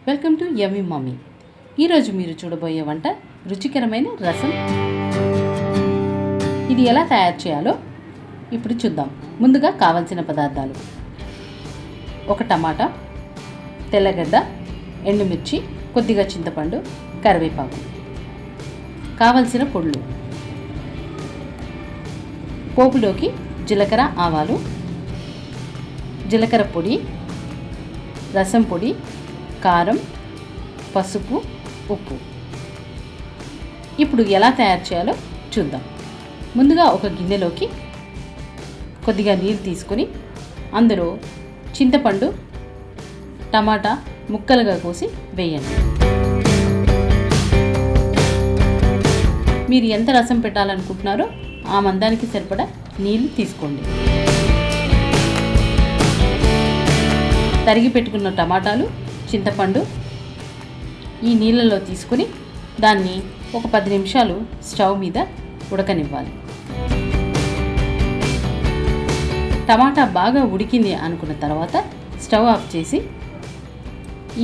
Welcome to yummy mummy. ఈరోజు మీరు చూడబోయే వంట రుచికరమైన రసం. ఇది ఎలా తయారు చేయాలో ఇప్పుడు చూద్దాం. ముందుగా కావలసిన పదార్థాలు: ఒక టమాటా, తెల్లగడ్డ, ఎండుమిర్చి, కొద్దిగా చింతపండు, కరివేపాకు. కావలసిన పొడులు: పోపులోకి జీలకర్ర, ఆవాలు, జీలకర్ర పొడి, రసం పొడి, కారం, పసుపు, ఉప్పు. ఇప్పుడు ఎలా తయారు చేయాలో చూద్దాం. ముందుగా ఒక గిన్నెలోకి కొద్దిగా నీళ్ళు తీసుకొని అందులో చింతపండు, టమాటా ముక్కలుగా కోసి వేయండి. మీరు ఎంత రసం పెట్టాలనుకుంటున్నారో ఆ మందానికి సరిపడా నీళ్ళు తీసుకోండి. తరిగి పెట్టుకున్న టమాటాలు, చింతపండు ఈ నీళ్ళలో తీసుకుని దాన్ని ఒక 10 నిమిషాలు స్టవ్ మీద ఉడకనివ్వాలి. టమాటా బాగా ఉడికింది అనుకున్న తర్వాత స్టవ్ ఆఫ్ చేసి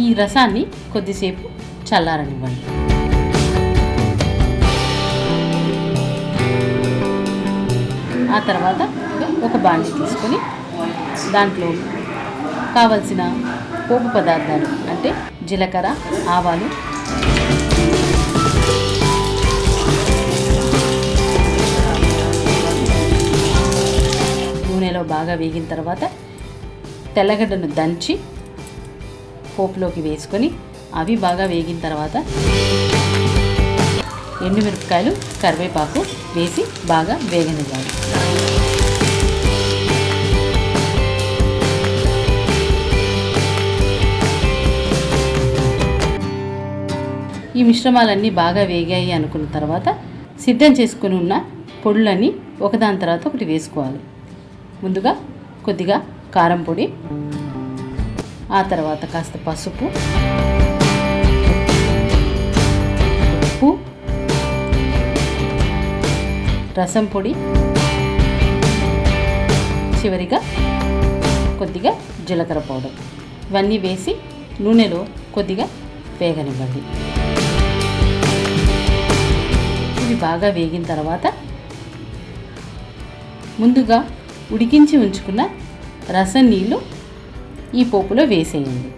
ఈ రసాన్ని కొద్దిసేపు చల్లారనివ్వండి. ఆ తర్వాత ఒక బాండీ తీసుకొని దాంట్లో కావలసిన పోపు పదార్థాలు అంటే జీలకర్ర, ఆవాలు, నూనెలో బాగా వేగిన తర్వాత తెల్లగడ్డను దంచి పోపులోకి వేసుకొని అవి బాగా వేగిన తర్వాత ఎండుమిరపకాయలు, కరివేపాకు వేసి బాగా వేగనివ్వాలి. ఈ మిశ్రమాలన్నీ బాగా వేగాయి అనుకున్న తర్వాత సిద్ధం చేసుకుని ఉన్న పొడులన్నీ ఒకదాని తర్వాత ఒకటి వేసుకోవాలి. ముందుగా కొద్దిగా కారం పొడి, ఆ తర్వాత కాస్త పసుపు, ఉప్పు, రసం పొడి, చివరిగా కొద్దిగా జీలకర్ర పౌడర్. ఇవన్నీ వేసి నూనెలో కొద్దిగా వేగనివ్వండి. ఇవి బాగా వేగిన తర్వాత ముందుగా ఉడికించి ఉంచుకున్న రసం నీళ్ళు ఈ పోపులో వేసేయండి.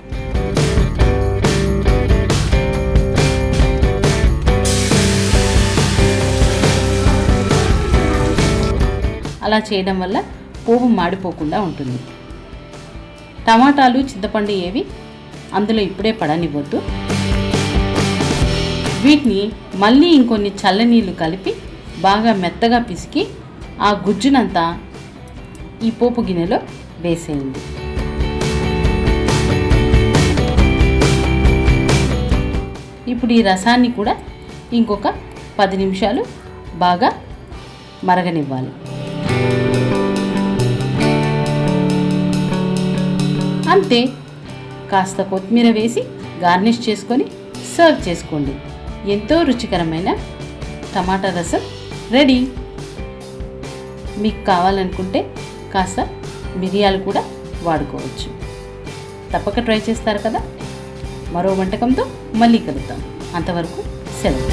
అలా చేయడం వల్ల పోపు మాడిపోకుండా ఉంటుంది. టమాటాలు, చింతపండు ఏవి అందులో ఇప్పుడే పడనివ్వద్దు. వీటిని మళ్ళీ ఇంకొన్ని చల్లనీళ్ళు కలిపి బాగా మెత్తగా పిసికి ఆ గుజ్జునంతా ఈ పోపు గిన్నెలో వేసేయండి. ఇప్పుడు ఈ రసాన్ని కూడా ఇంకొక 10 నిమిషాలు బాగా మరగనివ్వాలి. అంతే, కాస్త కొత్తిమీర వేసి గార్నిష్ చేసుకొని సర్వ్ చేసుకోండి. ఎంతో రుచికరమైన టమాటా రసం రెడీ. మీకు కావాలనుకుంటే కాస్త మిరియాలు కూడా వాడుకోవచ్చు. తప్పక ట్రై చేస్తారు కదా. మరో వంటకంతో మళ్ళీ కలుద్దాం. అంతవరకు సెలవు.